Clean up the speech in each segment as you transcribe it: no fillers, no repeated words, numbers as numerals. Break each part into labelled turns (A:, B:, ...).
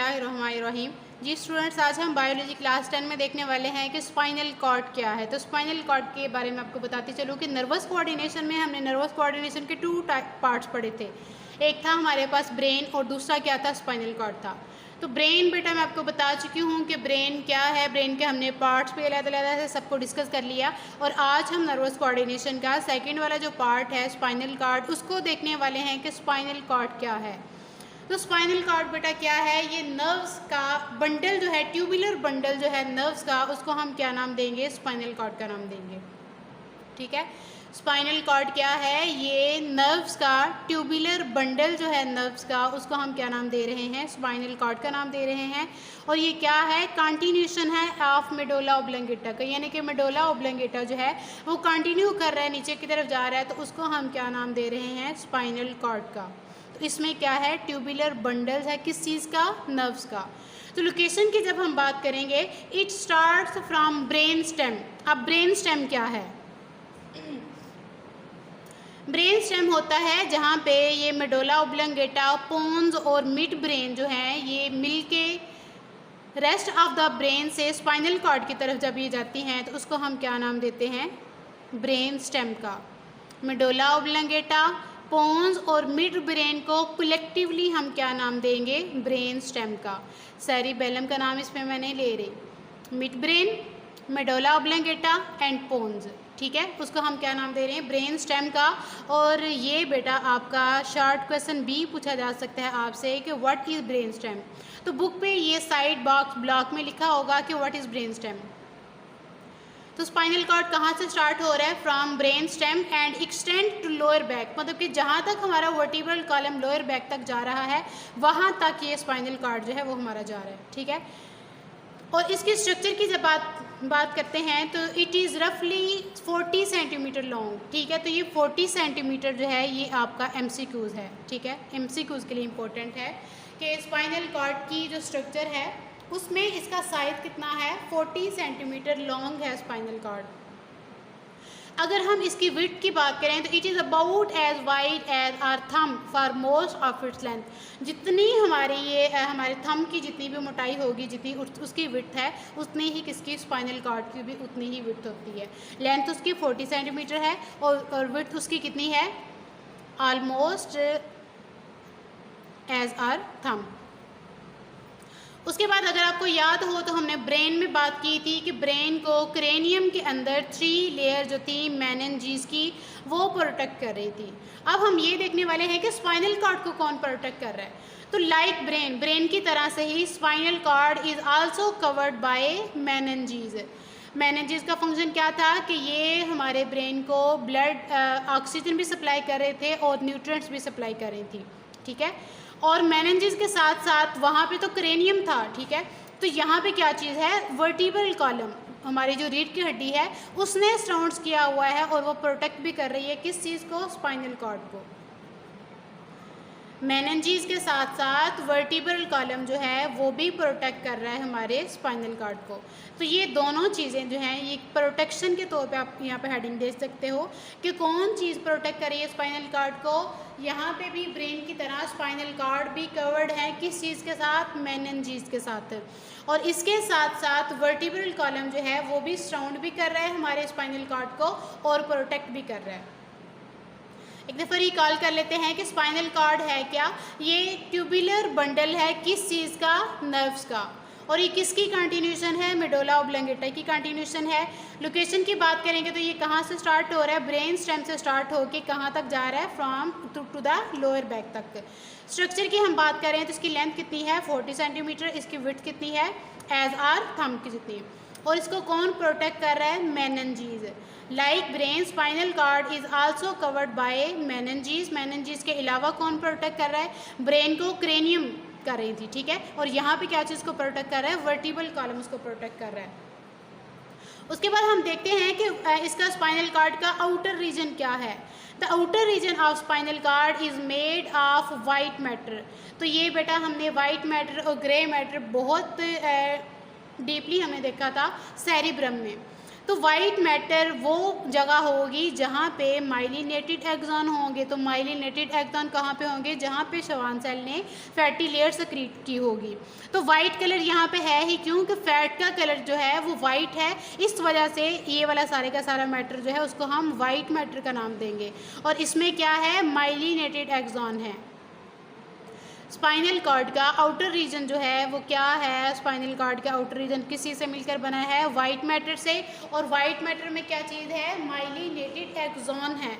A: बिस्मिल्लाहिर्रहमानिर्रहीम। जी स्टूडेंट्स, आज हम बायोलॉजी क्लास 10 में देखने वाले हैं कि स्पाइनल कॉर्ड क्या है। तो स्पाइनल कॉर्ड के बारे में आपको बताती चलूँ कि नर्वस कोऑर्डिनेशन में हमने नर्वस कोऑर्डिनेशन के 2 पार्ट्स पढ़े थे। एक था हमारे पास ब्रेन और दूसरा क्या था, स्पाइनल कॉर्ड था। तो ब्रेन बेटा मैं आपको बता चुकी हूँ कि ब्रेन क्या है, ब्रेन के हमने पार्ट्स पे अलग-अलग से सबको डिस्कस कर लिया। और आज हम नर्वस कोऑर्डिनेशन का सेकेंड वाला जो पार्ट है स्पाइनल कॉर्ड, उसको देखने वाले हैं कि स्पाइनल कॉर्ड क्या है। तो स्पाइनल कॉर्ड बेटा क्या है, ये नर्व्स का बंडल जो है, ट्यूबुलर बंडल जो है नर्व्स का, उसको हम क्या नाम देंगे, स्पाइनल कॉर्ड का नाम देंगे। ठीक है, स्पाइनल कॉर्ड क्या है, ये नर्व्स का ट्यूबुलर बंडल जो है नर्व्स का, उसको हम क्या नाम दे रहे हैं, स्पाइनल कॉर्ड का नाम दे रहे हैं। और ये क्या है, कंटिन्यूशन है ऑफ मेडुला ऑब्लंगेटा का, यानी कि मेडुला ऑब्लंगेटा जो है वो कंटिन्यू कर रहा है, नीचे की तरफ जा रहा है, तो उसको हम क्या नाम दे रहे हैं, स्पाइनल कॉर्ड का। इसमें क्या है, ट्यूबुलर बंडल्स है, किस चीज़ का, नर्व्स का। तो लोकेशन की जब हम बात करेंगे, it starts from brain stem. अब ब्रेन स्टेम क्या है, ब्रेन स्टेम होता है जहाँ पे ये मेडुला ऑब्लंगेटा, पोन्स और मिड ब्रेन जो है ये मिलके रेस्ट ऑफ द ब्रेन से स्पाइनल कॉर्ड की तरफ जब ये जाती हैं तो उसको हम क्या नाम देते हैं, ब्रेन स्टेम का। मेडुला ऑब्लंगेटा, पोन्स और मिड ब्रेन को कलेक्टिवली हम क्या नाम देंगे, ब्रेन स्टेम का। सेरिबेलम का नाम इसमें मैं नहीं ले रही, mid brain, medulla oblongata and pons, ठीक है, उसको हम क्या नाम दे रहे हैं, ब्रेन स्टेम का। और ये बेटा आपका शॉर्ट क्वेश्चन भी पूछा जा सकता है आपसे कि व्हाट इज़ ब्रेन स्टेम। तो बुक पे ये साइड बॉक्स ब्लॉक में लिखा होगा कि व्हाट इज़ ब्रेन स्टेम। तो स्पाइनल कॉर्ड कहाँ से स्टार्ट हो रहा है, from brain stem and extend to lower back, मतलब कि जहाँ तक हमारा वर्टिब्रल कॉलम लोअर बैक तक जा रहा है वहाँ तक ये स्पाइनल कॉर्ड जो है वो हमारा जा रहा है। ठीक है, और इसकी स्ट्रक्चर की जब बात करते हैं तो इट इज़ रफली 40 सेंटीमीटर लॉन्ग। ठीक है, तो ये 40 सेंटीमीटर जो है ये आपका MCQs है। ठीक है, MCQs के लिए इम्पोर्टेंट है कि स्पाइनल कॉर्ड की जो स्ट्रक्चर है उसमें इसका साइज कितना है, 40 सेंटीमीटर लॉन्ग है स्पाइनल कॉर्ड। अगर हम इसकी विड्थ की बात करें तो it is about as wide as our thumb for most of its length. जितनी हमारे थम की जितनी भी मोटाई होगी, जितनी उसकी विड्थ है, उतनी ही किसकी, स्पाइनल कॉर्ड की भी उतनी ही विड्थ होती है। लेंथ उसकी 40 सेंटीमीटर है और विड्थ उसकी कितनी है, ऑलमोस्ट एज आर थम। उसके बाद अगर आपको याद हो तो हमने ब्रेन में बात की थी कि ब्रेन को क्रेनियम के अंदर 3 लेयर जो थी मेनिन्जेस की वो प्रोटेक्ट कर रही थी। अब हम ये देखने वाले हैं कि स्पाइनल कॉर्ड को कौन प्रोटेक्ट कर रहा है। तो लाइक ब्रेन की तरह से ही spinal cord is also covered by meninges. Meninges का फंक्शन क्या था कि ये हमारे ब्रेन को ब्लड ऑक्सीजन भी सप्लाई कर रहे थे और न्यूट्रिएंट्स भी सप्लाई कर रही थी। ठीक है, और मेनिन्जेस के साथ साथ वहाँ पे तो क्रेनियम था। ठीक है, तो यहाँ पे क्या चीज़ है, वर्टिब्रल कॉलम, हमारी जो रीढ़ की हड्डी है उसने सराउंड्स किया हुआ है और वो प्रोटेक्ट भी कर रही है किस चीज़ को, स्पाइनल कॉर्ड को। मेनिन्जेस के साथ साथ वर्टिब्रल कॉलम जो है वो भी प्रोटेक्ट कर रहा है हमारे स्पाइनल कॉर्ड को। तो ये दोनों चीज़ें जो हैं ये प्रोटेक्शन के तौर पे आप यहाँ पे हेडिंग दे सकते हो कि कौन चीज़ प्रोटेक्ट कर रही है स्पाइनल कॉर्ड को। यहाँ पे भी ब्रेन की तरह स्पाइनल कॉर्ड भी कवर्ड है किस चीज़ के साथ, मेनिन्जेस के साथ। और इसके साथ साथ वर्टिब्रल कॉलम जो है वो भी सराउंड भी कर रहा है हमारे स्पाइनल कॉर्ड को और प्रोटेक्ट भी कर रहा है। एक दफ़ा रिकॉल कर लेते हैं कि स्पाइनल कॉर्ड है क्या, ये ट्यूबुलर बंडल है किस चीज़ का, नर्व्स का। और ये किसकी कंटिन्यूशन है, मेडुला ऑब्लंगेटा की कंटिन्यूशन है। लोकेशन की बात करेंगे तो ये कहाँ से स्टार्ट हो रहा है, ब्रेन स्टेम से स्टार्ट होके कहाँ तक जा रहा है, from to the lower back तक। स्ट्रक्चर की हम बात करें तो इसकी लेंथ कितनी है, 40 सेंटीमीटर, इसकी विड्थ कितनी है, एज आर थम की जितनी। और इसको कौन प्रोटेक्ट कर रहा है, meninges. Like brain spinal cord is also covered by meninges. Meninges के अलावा कौन प्रोटेक्ट कर रहा है, ब्रेन को क्रेनियम कर रही थी। ठीक है, और यहाँ पे क्या चीज़ को प्रोटेक्ट कर रहा है, वर्टिब्रल कॉलम उसको प्रोटेक्ट कर रहा है। उसके बाद हम देखते हैं कि इसका स्पाइनल कॉर्ड का आउटर रीजन क्या है। The outer region of spinal cord is made of white matter. तो ये बेटा हमने वाइट मैटर और ग्रे मैटर बहुत डीपली हमने देखा था सेरिब्रम में। तो वाइट मैटर वो जगह होगी जहाँ पे माइलिनेटेड एक्सॉन होंगे। तो माइलिनेटेड एक्सॉन कहाँ पे होंगे? जहाँ पे श्वान सेल ने फैटी लेयर सेक्रीट की होगी। तो वाइट कलर यहाँ पे है ही क्यों कि फैट का कलर जो है वो वाइट है, इस वजह से ये वाला सारे का सारा मैटर जो है उसको हम वाइट मैटर का नाम देंगे। और इसमें क्या है? माइलिनेटेड एक्सॉन है। स्पाइनल कॉर्ड का आउटर रीजन जो है वो क्या है? स्पाइनल कॉर्ड का आउटर रीजन किसी से मिलकर बना है? वाइट मैटर से। और वाइट मैटर में क्या चीज़ है? माइलिनेटेड एक्सॉन है।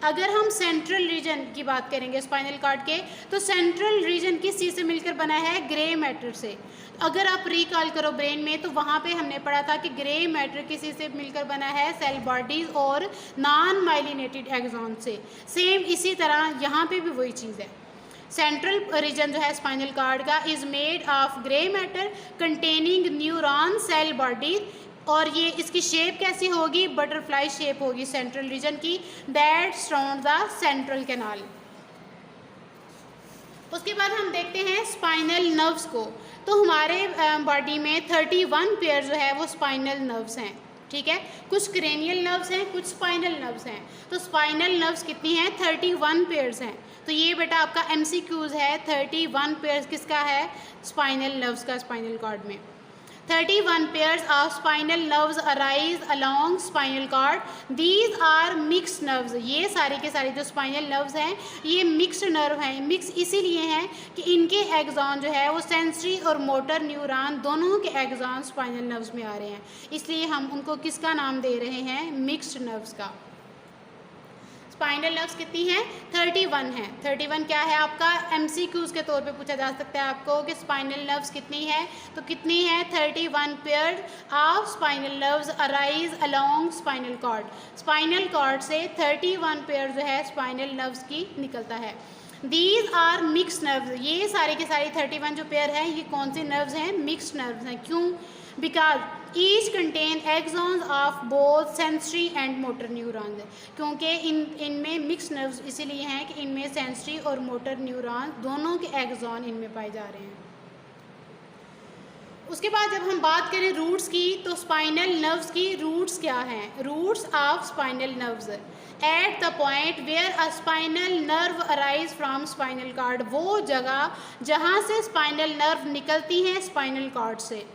A: अगर हम सेंट्रल रीजन की बात करेंगे स्पाइनल कॉर्ड के, तो सेंट्रल रीजन किस चीज़ से मिलकर बना है? ग्रे मैटर से। अगर आप रिकॉल करो ब्रेन में, तो वहाँ पे हमने पढ़ा था कि ग्रे मैटर किसी से मिलकर बना है? सेल बॉडीज़ और नॉन माइलिनेटेड एक्सॉन से। सेम इसी तरह यहाँ पे भी वही चीज़ है। सेंट्रल रीजन जो है स्पाइनल कॉर्ड का is made of grey matter containing neuron cell body, और ये इसकी शेप कैसी होगी? बटरफ्लाई शेप होगी सेंट्रल रीजन की, that surround the central canal. उसके बाद हम देखते हैं स्पाइनल नर्व्स को। तो हमारे बॉडी में 31 पेयर जो है वो स्पाइनल नर्व्स हैं, ठीक है। कुछ क्रेनियल नर्व्स हैं, कुछ स्पाइनल नर्व्स हैं। तो स्पाइनल नर्व्स कितनी हैं? 31 पेयर्स हैं। तो ये बेटा आपका MCQs है। 31 पेयर्स किसका है? स्पाइनल नर्व्स का स्पाइनल कॉर्ड में। 31 pairs of spinal nerves arise along spinal cord. These are mixed nerves. ये सारे के सारे जो स्पाइनल नर्व्स हैं ये मिक्स्ड नर्व हैं। मिक्स इसीलिए हैं कि इनके एक्सॉन जो है वो सेंसरी और मोटर न्यूरॉन दोनों के एक्सॉन स्पाइनल नर्व्स में आ रहे हैं, इसलिए हम उनको किसका नाम दे रहे हैं? मिक्स्ड नर्व्स का। स्पाइनल नर्व्स कितनी हैं? 31 हैं। 31 क्या है आपका? MCQs के तौर पे पूछा जा सकता है आपको कि स्पाइनल नर्व्स कितनी है, तो कितनी है? 31 pair of spinal nerves arise along spinal cord. Spinal cord से 31 पेयर जो है स्पाइनल नर्व्स की निकलता है। These are mix nerves. ये सारे के सारे 31 जो पेयर हैं ये कौन से नर्व्स हैं? मिक्स्ड नर्व्स हैं। क्यों? Because each contain axons of both sensory and motor neuron, क्योंकि इनमें मिक्स नर्व्स इसीलिए हैं कि इनमें सेंसरी और मोटर न्यूरॉन दोनों के एक्सॉन इनमें पाए जा रहे हैं। उसके बाद जब हम बात करें रूट्स की, तो स्पाइनल नर्व्स की रूट्स क्या हैं? Roots of spinal nerves at the point where a spinal nerve arise from spinal cord. वो जगह जहाँ से स्पाइनल नर्व निकलती हैं स्पाइनल कॉर्ड से,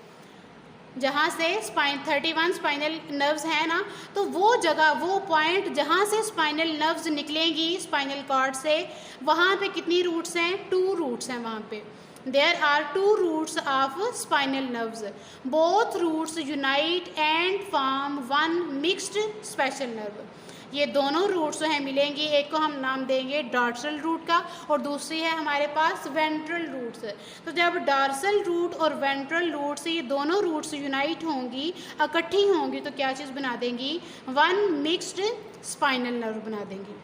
A: जहाँ से 31 स्पाइनल नर्व्स हैं ना, तो वो जगह, वो पॉइंट जहाँ से स्पाइनल नर्व्स निकलेंगी स्पाइनल कॉर्ड से, वहाँ पे कितनी रूट्स हैं? 2 रूट्स हैं वहाँ पे। There are 2 roots of spinal nerves. Both roots unite and form one mixed special nerve. ये दोनों रूट्स जो हैं मिलेंगी, एक को हम नाम देंगे डॉर्सल रूट का और दूसरी है हमारे पास वेंट्रल रूट्स। तो जब डॉर्सल रूट और वेंट्रल रूट से ये दोनों रूट्स यूनाइट होंगी, इकट्ठी होंगी, तो क्या चीज़ बना देंगी? वन मिक्स्ड स्पाइनल नर्व बना देंगी,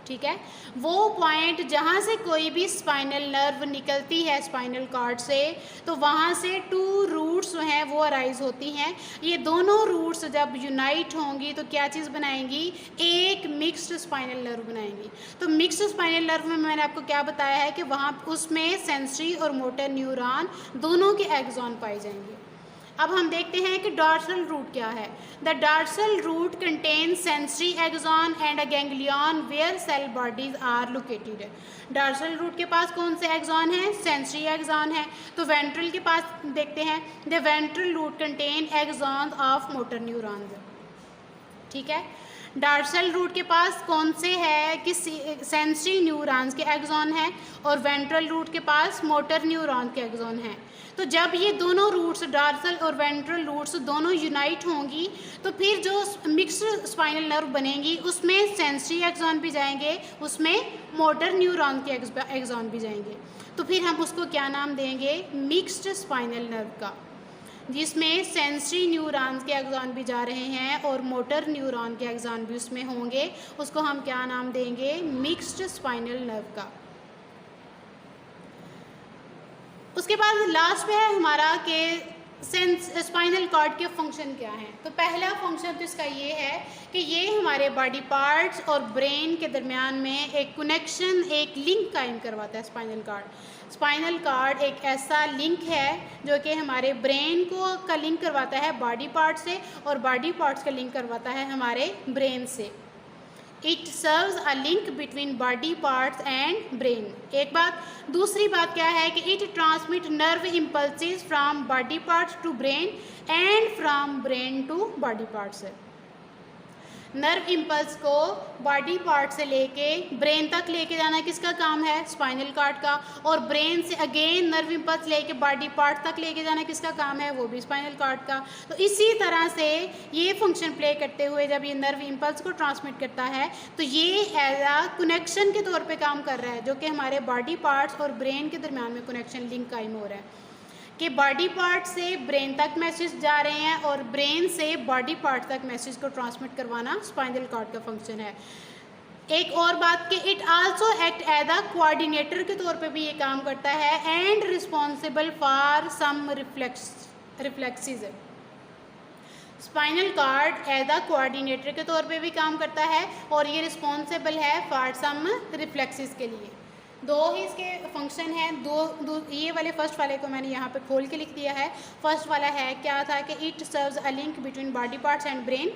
A: ठीक है। वो पॉइंट जहाँ से कोई भी स्पाइनल नर्व निकलती है स्पाइनल कॉर्ड से, तो वहाँ से 2 रूट्स जो हैं वो अराइज होती हैं। ये दोनों रूट्स जब यूनाइट होंगी तो क्या चीज़ बनाएंगी? एक मिक्स्ड स्पाइनल नर्व बनाएंगी। तो मिक्स्ड स्पाइनल नर्व में मैंने आपको क्या बताया है कि वहाँ उसमें सेंसरी और मोटर न्यूरॉन दोनों के एक्सॉन पाए जाएंगे। अब हम देखते हैं कि डॉर्सल रूट क्या है। The dorsal root contain sensory axon and a ganglion where cell bodies are located. Dorsal root के पास कौन से एक्सॉन है? सेंसरी एक्सॉन है। तो वेंट्रल के पास देखते हैं, the ventral root contain axon of motor neurons, ठीक है। डॉर्सल रूट के पास कौन से है कि सेंसरी न्यूरॉन्स के एक्सॉन है और वेंट्रल रूट के पास मोटर न्यूरॉन के एक्सॉन हैं। तो जब ये दोनों रूट्स डॉर्सल और वेंट्रल रूट्स दोनों यूनाइट होंगी तो फिर जो मिक्स्ड स्पाइनल नर्व बनेंगी उसमें सेंसरी एक्सॉन भी जाएंगे, उसमें मोटर न्यूरॉन के एक्सॉन भी जाएंगे। तो फिर हम उसको क्या नाम देंगे? मिक्स्ड स्पाइनल नर्व का, जिसमें सेंसरी न्यूरॉन्स के एक्सॉन भी जा रहे हैं और मोटर न्यूरॉन के एक्सॉन भी उसमें होंगे। उसको हम क्या नाम देंगे? मिक्स्ड स्पाइनल नर्व का। उसके बाद लास्ट पे है हमारा कि स्पाइनल कॉर्ड के फंक्शन क्या हैं। तो पहला फंक्शन तो इसका ये है कि ये हमारे बॉडी पार्ट्स और ब्रेन के दरमियान में एक कनेक्शन, एक लिंक कायम करवाता है स्पाइनल कॉर्ड। स्पाइनल कॉर्ड एक ऐसा लिंक है जो कि हमारे ब्रेन को का लिंक करवाता है बॉडी पार्ट से और बॉडी पार्ट्स का लिंक करवाता है हमारे ब्रेन से। It serves a link between body parts and brain. एक बात। दूसरी बात क्या है कि it transmit nerve impulses from body parts to brain and from brain to body parts. Nerve impulse को बॉडी पार्ट से लेके ब्रेन तक लेके जाना किसका काम है? स्पाइनल कॉर्ड का। और ब्रेन से अगेन नर्व इम्पल्स लेके बॉडी पार्ट तक लेके जाना किसका काम है? वो भी स्पाइनल कॉर्ड का। तो इसी तरह से ये फंक्शन प्ले करते हुए जब ये नर्व इम्पल्स को ट्रांसमिट करता है तो ये एज आ कनेक्शन के तौर पर काम कर रहा है, जो कि हमारे बॉडी पार्ट्स और ब्रेन के दरमियान में कनेक्शन लिंक कायम हो रहा है कि बॉडी पार्ट से ब्रेन तक मैसेज जा रहे हैं और ब्रेन से बॉडी पार्ट तक मैसेज को ट्रांसमिट करवाना स्पाइनल कॉर्ड का फंक्शन है। एक और बात कि it also act as a coordinator के तौर पे भी ये काम करता है and responsible for some reflexes. Spinal cord as a coordinator के तौर पे भी काम करता है और ये रिस्पॉन्सिबल है फॉर सम रिफ्लेक्सेस के लिए। दो ही इसके फंक्शन हैं। दो ये वाले फर्स्ट वाले को मैंने यहाँ पे खोल के लिख दिया है। फर्स्ट वाला है क्या था कि it serves a link between body parts and brain.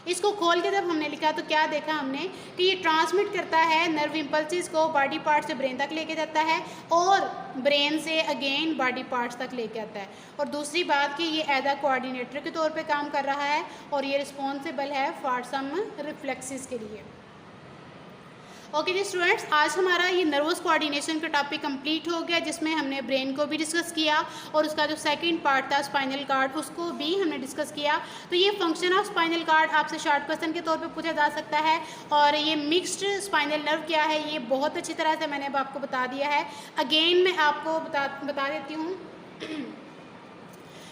A: इसको खोल के जब हमने लिखा तो क्या देखा हमने कि ये ट्रांसमिट करता है नर्व इम्पल्सिस को बॉडी पार्ट से ब्रेन तक लेके जाता है और ब्रेन से अगेन बॉडी पार्ट्स तक लेके आता है। और दूसरी बात कि ये एज अ कोऑर्डिनेटर के तौर पे काम कर रहा है और ये रिस्पॉन्सिबल है फॉर सम रिफ्लेक्सेस के लिए। ओके जी स्टूडेंट्स, आज हमारा ये नर्वस कोऑर्डिनेशन का टॉपिक कंप्लीट हो गया, जिसमें हमने ब्रेन को भी डिस्कस किया और उसका जो सेकंड पार्ट था स्पाइनल कॉर्ड उसको भी हमने डिस्कस किया। तो ये फंक्शन ऑफ स्पाइनल कॉर्ड आपसे शॉर्ट क्वेश्चन के तौर पे पूछा जा सकता है। और ये मिक्स्ड स्पाइनल नर्व क्या है ये बहुत अच्छी तरह से मैंने अब आपको बता दिया है। अगेन मैं आपको बता देती हूँ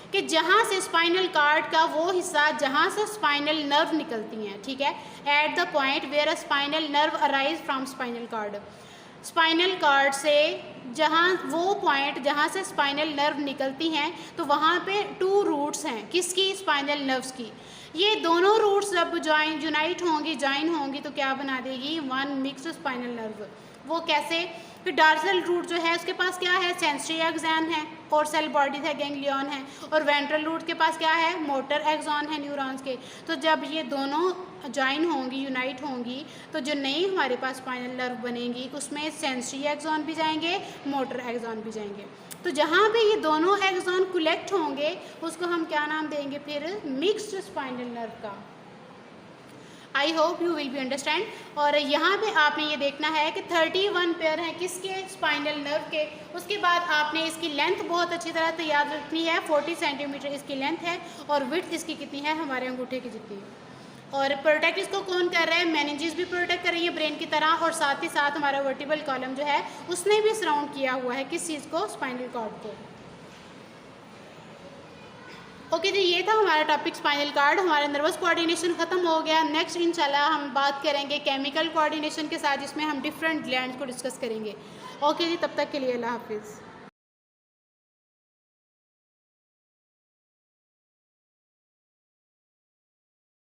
A: कि जहाँ से स्पाइनल कॉर्ड का वो हिस्सा जहाँ से स्पाइनल नर्व निकलती हैं, ठीक है, at the point where a spinal nerve arise from spinal cord. Spinal cord से जहाँ वो पॉइंट जहाँ से स्पाइनल नर्व निकलती हैं तो वहाँ पे 2 रूट्स हैं। किसकी? स्पाइनल नर्व्स की। ये दोनों रूट्स जब ज्वाइन होंगी तो क्या बना देगी? One mixed spinal nerve. वो कैसे? फिर डॉर्सल रूट जो है उसके पास क्या है? सेंसरी एक्सॉन है और सेल बॉडीज है, गैंग्लियन है। और वेंट्रल रूट के पास क्या है? मोटर एक्सॉन है न्यूरॉन्स के। तो जब ये दोनों ज्वाइन होंगी, यूनाइट होंगी, तो जो नई हमारे पास स्पाइनल नर्व बनेंगी उसमें सेंसरी एक्सॉन भी जाएंगे, मोटर एक्सॉन भी जाएंगे। तो जहाँ पे ये दोनों एक्सॉन कलेक्ट होंगे उसको हम क्या नाम देंगे? फिर मिक्स्ड स्पाइनल नर्व का। I hope you will be understand. और यहाँ पे आपने ये देखना है कि 31 पेयर हैं किसके? स्पाइनल नर्व के। उसके बाद आपने इसकी लेंथ बहुत अच्छी तरह से याद रखनी है। 40 सेंटीमीटर इसकी लेंथ है और विड्थ इसकी कितनी है? हमारे अंगूठे की जितनी। और प्रोटेक्ट इसको कौन कर रहा है? मेनिंजेस भी प्रोटेक्ट कर रही है ब्रेन की तरह और साथ ही साथ हमारा वर्टिब्रल कॉलम जो है उसने भी सराउंड किया हुआ है किस चीज़ को? स्पाइनल कॉर्ड को। ओके जी, ये था हमारा टॉपिक स्पाइनल कॉर्ड। हमारा नर्वस कोऑर्डिनेशन खत्म हो गया। नेक्स्ट इंशाल्लाह हम बात करेंगे केमिकल कोऑर्डिनेशन के साथ, जिसमें हम डिफरेंट ग्लैंड्स को डिस्कस करेंगे। ओके जी, तब तक के लिए अल्लाह हाफिज़।